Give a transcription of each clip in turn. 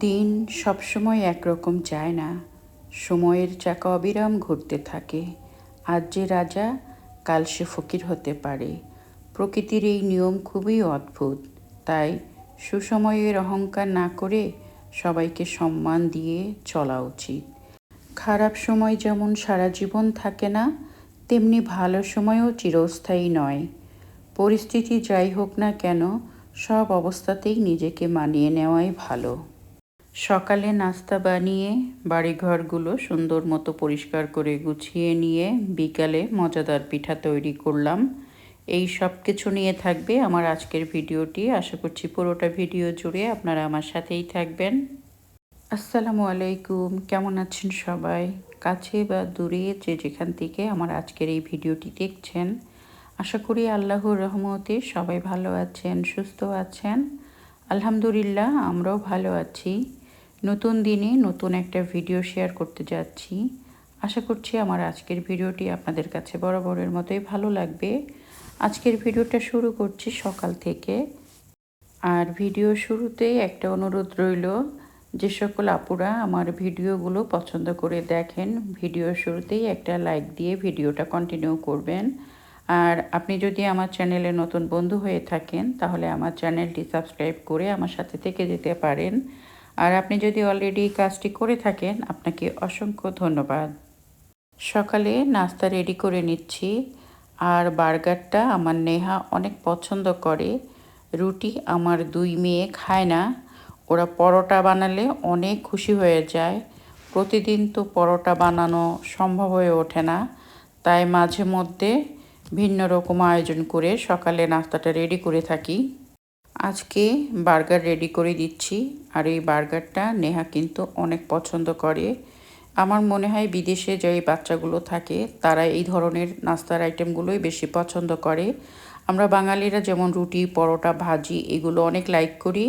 দিন সবসময় একরকম যায় না। সময়ের চাকা অবিরাম ঘুরতে থাকে। আজ যে রাজা, কাল সে ফকির হতে পারে। প্রকৃতির এই নিয়ম খুবই অদ্ভুত। তাই সুসময়ের অহংকার না করে সবাইকে সম্মান দিয়ে চলা উচিত। খারাপ সময় যেমন সারা জীবন থাকে না, তেমনি ভালো সময়ও চিরস্থায়ী নয়। পরিস্থিতি যাই হোক না কেন, সব অবস্থাতেই নিজেকে মানিয়ে নেওয়াই ভালো। সকালে নাস্তা বানিয়ে বাড়িঘরগুলো সুন্দর মতো পরিষ্কার করে গুছিয়ে নিয়ে বিকালে মজাদার পিঠা তৈরি করলাম। এই সব কিছু নিয়ে থাকবে আমার আজকের ভিডিওটি। আশা করছি পুরোটা ভিডিও জুড়ে আপনারা আমার সাথেই থাকবেন। আসসালামু আলাইকুম, কেমন আছেন সবাই? কাছে বা দূরে যে যেখান থেকে আমার আজকের এই ভিডিওটি দেখছেন, আশা করি আল্লাহর রহমতে সবাই ভালো আছেন, সুস্থ আছেন। আলহামদুলিল্লাহ, আমরাও ভালো আছি। নতুন দিনে নতুন একটা ভিডিও শেয়ার করতে যাচ্ছি। আশা করছি আমার আজকের ভিডিওটি আপনাদের কাছে বরাবরের মতোই ভালো লাগবে। আজকের ভিডিওটা শুরু করছি সকাল থেকে। আর ভিডিও শুরুতেই একটা অনুরোধ রইল, যে সকল আপুরা আমার ভিডিওগুলো পছন্দ করে দেখেন, ভিডিও শুরুতেই একটা লাইক দিয়ে ভিডিওটা কন্টিনিউ করবেন। আর আপনি যদি আমার চ্যানেলে নতুন বন্ধু হয়ে থাকেন, তাহলে আমার চ্যানেলটি সাবস্ক্রাইব করে আমার সাথে থেকে যেতে পারেন। আর আপনি যদি অলরেডি কাজটি করে থাকেন, আপনাকে অসংখ্য ধন্যবাদ। সকালে নাস্তা রেডি করে নিচ্ছি। আর বার্গারটা আমার নেহা অনেক পছন্দ করে। রুটি আমার দুই মেয়ে খায় না, ওরা পরোটা বানালে অনেক খুশি হয়ে যায়। প্রতিদিন তো পরোটা বানানো সম্ভব হয়ে ওঠে না, তাই মাঝে মধ্যে ভিন্ন রকম আয়োজন করে সকালে নাস্তাটা রেডি করে থাকি। আজকে বার্গার রেডি করে দিচ্ছি। আর এই বার্গারটা নেহা কিন্তু অনেক পছন্দ করে। আমার মনে হয় বিদেশে যে বাচ্চাগুলো থাকে, তারা এই ধরনের নাস্তার আইটেমগুলোই বেশি পছন্দ করে। আমরা বাঙালিরা যেমন রুটি, পরোটা, ভাজি এগুলো অনেক লাইক করি।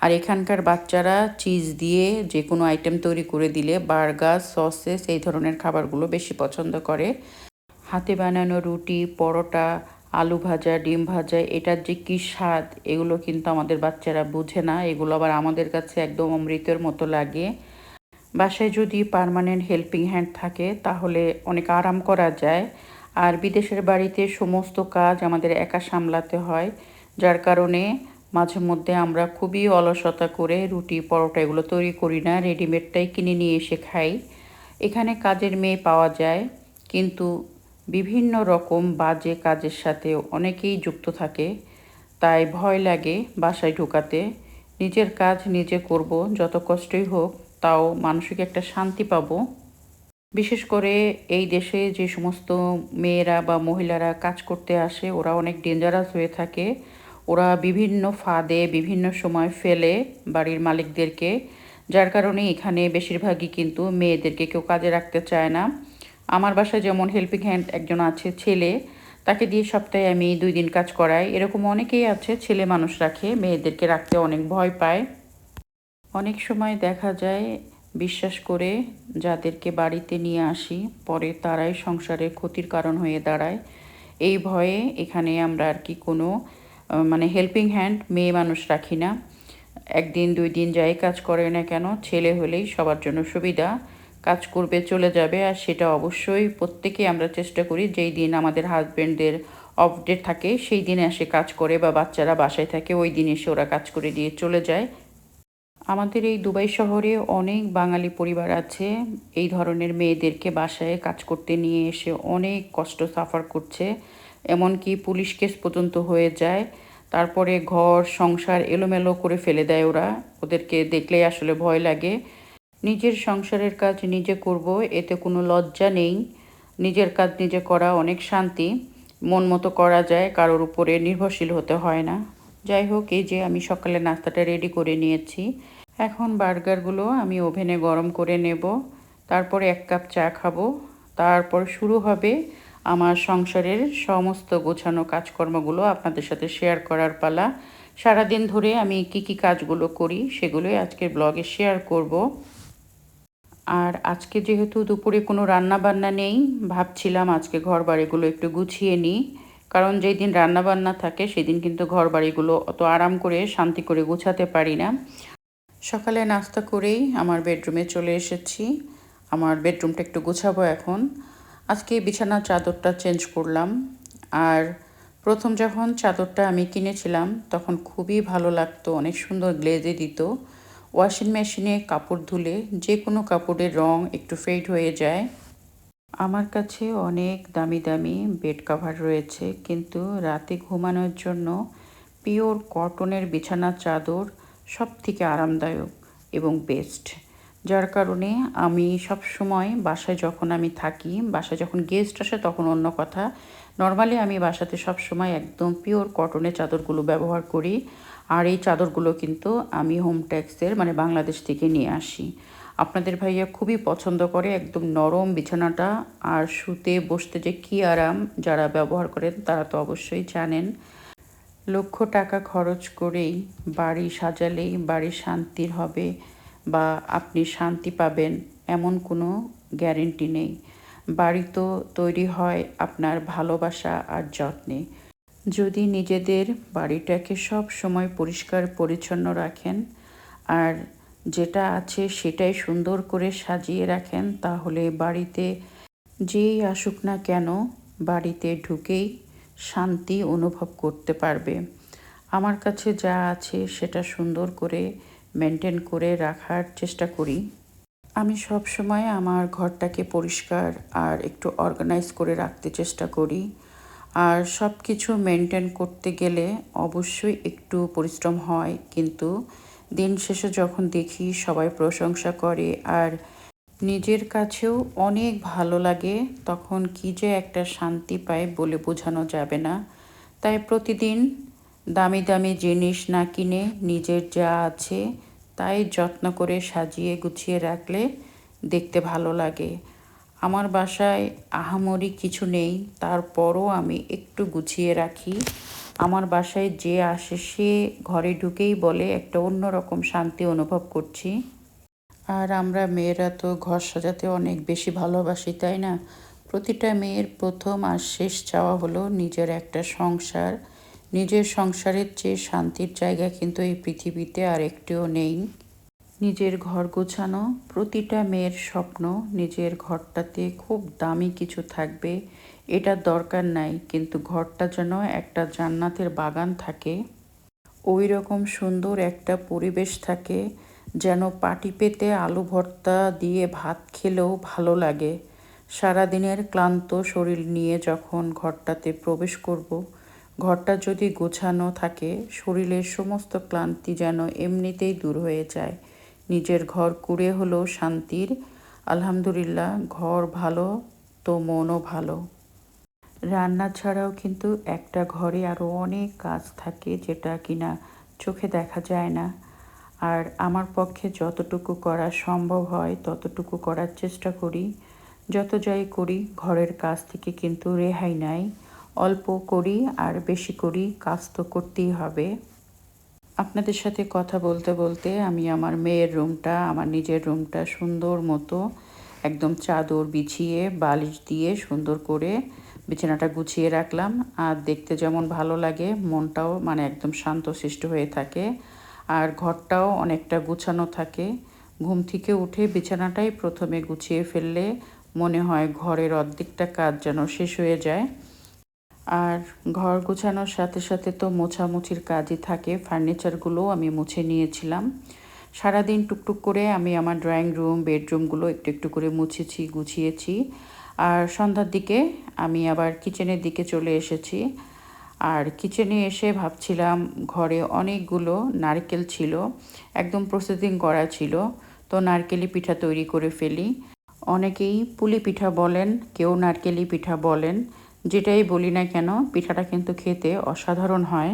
আর এখানকার বাচ্চারা চিজ দিয়ে যে কোনো আইটেম তৈরি করে দিলে, বার্গার, সসেস এই ধরনের খাবারগুলো বেশি পছন্দ করে। হাতে বানানো রুটি, পরোটা, আলু ভাজা, ডিম ভাজা, এটার যে কী স্বাদ, এগুলো কিন্তু আমাদের বাচ্চারা বুঝে না। এগুলো আবার আমাদের কাছে একদম অমৃতের মতো লাগে। বাসায় যদি পার্মানেন্ট হেল্পিং হ্যান্ড থাকে, তাহলে অনেক আরাম করা যায়। আর বিদেশের বাড়িতে সমস্ত কাজ আমাদের একা সামলাতে হয়, যার কারণে মাঝে মধ্যে আমরা খুবই অলসতা করে রুটি, পরোটা এগুলো তৈরি করি না, রেডিমেডটাই কিনে নিয়ে এসে খাই। এখানে কাজের মেয়ে পাওয়া যায়, কিন্তু বিভিন্ন রকম বাজে কাজের সাথে অনেকেই যুক্ত থাকে। তাই ভয় লাগে বাসায় ঢোকাতে। নিজের কাজ নিজে করব, যত কষ্টই হোক, তাও মানসিক একটা শান্তি পাবো। বিশেষ করে এই দেশে যে সমস্ত মেয়েরা বা মহিলারা কাজ করতে আসে, ওরা অনেক ডেঞ্জারাস হয়ে থাকে। ওরা বিভিন্ন ফাঁদে বিভিন্ন সময় ফেলে বাড়ির মালিকদেরকে, যার কারণে এখানে বেশিরভাগই কিন্তু মেয়েদেরকে কেউ কাজে রাখতে চায় না। আমার বাসায় যেমন হেল্পিং হ্যান্ড একজন আছে, ছেলে, তাকে দিয়ে সপ্তাহে আমি 2 দিন কাজ করাই। এরকম অনেকেই আছে ছেলে মানুষ রাখে, মেয়েদেরকে রাখতে অনেক ভয় পায়। অনেক সময় দেখা যায় বিশ্বাস করে যাদেরকে বাড়িতে নিয়ে আসি, পরে তারাই সংসারের ক্ষতির কারণ হয়ে দাঁড়ায়। এই ভয়ে এখানে আমরা আর কি কোনো মানে হেল্পিং হ্যান্ড মেয়ে মানুষ রাখি না। 1 দিন 2 দিন যাই কাজ করে না কেন, ছেলে হলেই সবার জন্য সুবিধা। কাজ করবে, চলে যাবে। আর সেটা অবশ্যই প্রত্যেকেই আমরা চেষ্টা করি, যেই দিন আমাদের হাজব্যান্ডদের অফ ডে থাকে সেই দিনে এসে কাজ করে, বা বাচ্চারা বাসায় থাকে ওই দিন এসে ওরা কাজ করে দিয়ে চলে যায়। আমাদের এই দুবাই শহরে অনেক বাঙালি পরিবার আছে এই ধরনের মেয়েদেরকে বাসায় কাজ করতে নিয়ে এসে অনেক কষ্ট সাফার করছে। এমনকি পুলিশ কেস পর্যন্ত হয়ে যায়। তারপরে ঘর সংসার এলোমেলো করে ফেলে দেয় ওরা। ওদেরকে দেখলেই আসলে ভয় লাগে। নিজের সংসারের কাজ নিজে করব, এতে কোনো লজ্জা নেই। নিজের কাজ নিজে করা অনেক শান্তি। মন মতো করা যায়, কারোর উপরে নির্ভরশীল হতে হয় না। যাই হোক, এই যে আমি সকালে নাস্তাটা রেডি করে নিয়েছি। এখন বার্গারগুলো আমি ওভেনে গরম করে নেব। তারপরে 1 কাপ চা খাবো। তারপর শুরু হবে আমার সংসারের সমস্ত গোছানো কাজকর্মগুলো আপনাদের সাথে শেয়ার করার পালা। সারাদিন ধরে আমি কি কাজগুলো করি সেগুলোই আজকের ব্লগে শেয়ার করব। আর আজকে যেহেতু দুপুরে কোনো রান্না বান্না নেই, ভাবছিলাম আজকে ঘর বাড়িগুলো একটু গুছিয়ে নিই। কারণ যেই দিন রান্না বান্না থাকে সেদিন কিন্তু ঘর বাড়িগুলো অত আরাম করে শান্তি করে গুছাতে পারি না। সকালে নাস্তা করেই আমার বেডরুমে চলে এসেছি। আমার বেডরুমটা একটু গোছাবো এখন। আজকে বিছানার চাদরটা চেঞ্জ করলাম। আর প্রথম যখন চাদরটা আমি কিনেছিলাম তখন খুবই ভালো লাগতো, অনেক সুন্দর গ্লেজে দিত। ওয়াশিং মেশিনে কাপড় ধুলে যে কোনো কাপড়ের রং একটু ফেড হয়ে যায়। আমার কাছে অনেক দামি দামি বেড কভার রয়েছে, কিন্তু রাতে ঘুমানোর জন্য পিওর কটনের বিছানার চাদর সবথেকে আরামদায়ক এবং বেস্ট। যার কারণে আমি সব সময় বাসায় যখন আমি থাকি, বাসায় যখন গেস্ট আসে তখন অন্য কথা, নর্মালি আমি বাসাতে সব সময় একদম পিওর কটনের চাদরগুলো ব্যবহার করি। আর এই চাদরগুলো কিন্তু আমি হোম ট্যাক্সের মানে বাংলাদেশ থেকে নিয়ে আসি। আপনাদের ভাইয়া খুবই পছন্দ করে একদম নরম বিছানাটা, আর শুতে বসতে যে কী আরাম, যারা ব্যবহার করেন তারা তো অবশ্যই জানেন। লক্ষ টাকা খরচ করেই বাড়ি সাজালেই বাড়ি শান্তির হবে বা আপনি শান্তি পাবেন এমন কোনো গ্যারেন্টি নেই। বাড়ি তো তৈরি হয় আপনার ভালোবাসা আর যত্নে। যদি নিজেদের বাড়িটাকে সব সময় পরিষ্কার পরিচ্ছন্ন রাখেন আর যেটা আছে সেটাই সুন্দর করে সাজিয়ে রাখেন, তাহলে বাড়িতে যেই আসুক না কেন বাড়িতে ঢুকেই শান্তি অনুভব করতে পারবে। আমার কাছে যা আছে সেটা সুন্দর করে মেনটেন করে রাখার চেষ্টা করি। আমি সব সময় আমার ঘরটাকে পরিষ্কার আর একটু অর্গানাইজ করে রাখতে চেষ্টা করি। আর সব কিছু মেনটেন করতে গেলে অবশ্যই একটু পরিশ্রম হয়, কিন্তু দিন শেষে যখন দেখি সবাই প্রশংসা করে আর নিজের কাছেও অনেক ভালো লাগে, তখন কি যে একটা শান্তি পায় বলে বোঝানো যাবে না। তাই প্রতিদিন দামি দামি জিনিস না কিনে নিজের যা আছে তাই যত্ন করে সাজিয়ে গুছিয়ে রাখলে দেখতে ভালো লাগে। আমার বাসায় আহামরি কিছু নেই, তারপরও আমি একটু গুছিয়ে রাখি। আমার বাসায় যে আসে সে ঘরে ঢুকেই বলে একটা অন্যরকম শান্তি অনুভব করছি। আর আমরা মেয়েরা তো ঘর সাজাতে অনেক বেশি ভালোবাসি, তাই না? প্রতিটা মেয়ের প্রথম আর শেষ চাওয়া হলো নিজের একটা সংসার। নিজের সংসারের চেয়ে শান্তির জায়গা কিন্তু এই পৃথিবীতে আর একটিও নেই। নিজের ঘর গোছানো প্রতিটা মেয়ের স্বপ্ন। নিজের ঘরটাতে খুব দামি কিছু থাকবে এটার দরকার নাই, কিন্তু ঘরটা যেন একটা জান্নাতের বাগান থাকে, ওই রকম সুন্দর একটা পরিবেশ থাকে, যেন পাটি পেতে আলু ভর্তা দিয়ে ভাত খেলেও ভালো লাগে। সারাদিনের ক্লান্ত শরীর নিয়ে যখন ঘরটাতে প্রবেশ করব, ঘরটা যদি গোছানো থাকে শরীরের সমস্ত ক্লান্তি যেন এমনিতেই দূর হয়ে যায়। নিজের ঘর কুড়ে হলো শান্তির। আলহামদুলিল্লাহ, ঘর ভালো তো মনও ভালো। রান্না ছাড়াও কিন্তু একটা ঘরে আরও অনেক কাজ থাকে যেটা কিনা চোখে দেখা যায় না। আর আমার পক্ষে যতটুকু করা সম্ভব হয় ততটুকু করার চেষ্টা করি। যত যাই করি ঘরের কাজ থেকে কিন্তু রেহাই নাই। অল্প করি আর বেশি করি, কাজ তো করতেই হবে। আপনাদের সাথে কথা বলতে বলতে আমি আমার মেয়ের রুমটা, আমার নিজের রুমটা সুন্দর মতো একদম চাদর বিছিয়ে বালিশ দিয়ে সুন্দর করে বিছানাটা গুছিয়ে রাখলাম। আর দেখতে যেমন ভালো লাগে, মনটাও মানে একদম শান্তশিষ্ট হয়ে থাকে। আর ঘরটাও অনেকটা গুছানো থাকে। ঘুম থেকে উঠে বিছানাটাই প্রথমে গুছিয়ে ফেললে মনে হয় ঘরের অর্ধেকটা কাজ যেন শেষ হয়ে যায়। আর ঘর গোছানোর সাথে সাথে তো মোছামুছির কাজই থাকে। ফার্নিচারগুলোও আমি মুছে নিয়েছিলাম। সারাদিন টুকটুক করে আমি আমার ড্রয়িং রুম বেডরুমগুলো একটু একটু করে মুছেছি, গুছিয়েছি। আর সন্ধ্যার দিকে আমি আবার কিচেনের দিকে চলে এসেছি। আর কিচেনে এসে ভাবছিলাম ঘরে অনেকগুলো নারকেল ছিল, একদম প্রসেসিং করা ছিল, তো নারকেলি পিঠা তৈরি করে ফেলি। অনেকেই পুলি পিঠা বলেন, কেউ নারকেলি পিঠা বলেন, যেটাই বলি না কেন পিঠাটা কিন্তু খেতে অসাধারণ হয়।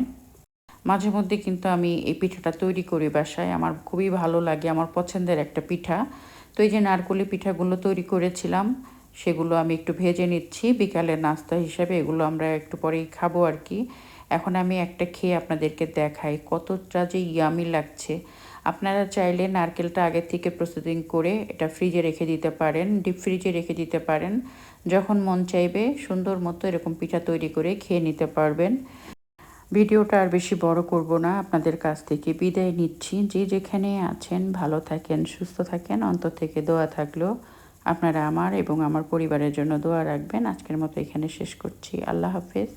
মাঝে মধ্যে কিন্তু আমি এই পিঠাটা তৈরি করি বাসায়, আমার খুবই ভালো লাগে, আমার পছন্দের একটা পিঠা। তো এই যে নারকেলি পিঠাগুলো তৈরি করেছিলাম সেগুলো আমি একটু ভেজে নিচ্ছি বিকালের নাস্তা হিসাবে, এগুলো আমরা একটু পরেই খাবো আর কি। এখন আমি একটা খেয়ে আপনাদেরকে দেখাই কতটা যে ইয়ামি লাগছে। আপনারা চাইলে নারকেলটা আগে থেকে প্রসেসিং করে এটা ফ্রিজে রেখে দিতে পারেন, ডিপ ফ্রিজে রেখে দিতে পারেন। যখন মন চাইবে সুন্দর মতো এরকম পিঠা তৈরি করে খেয়ে নিতে পারবেন। ভিডিওটা আর বেশি বড় করব না, আপনাদের কাছ থেকে বিদায় নিচ্ছি। যে যেখানে আছেন ভালো থাকেন, সুস্থ থাকেন। অন্তর থেকে দোয়া থাকলো আপনারা আমার এবং আমার পরিবারের জন্য দোয়া রাখবেন। আজকের মতো এখানে শেষ করছি। আল্লাহ হাফেজ।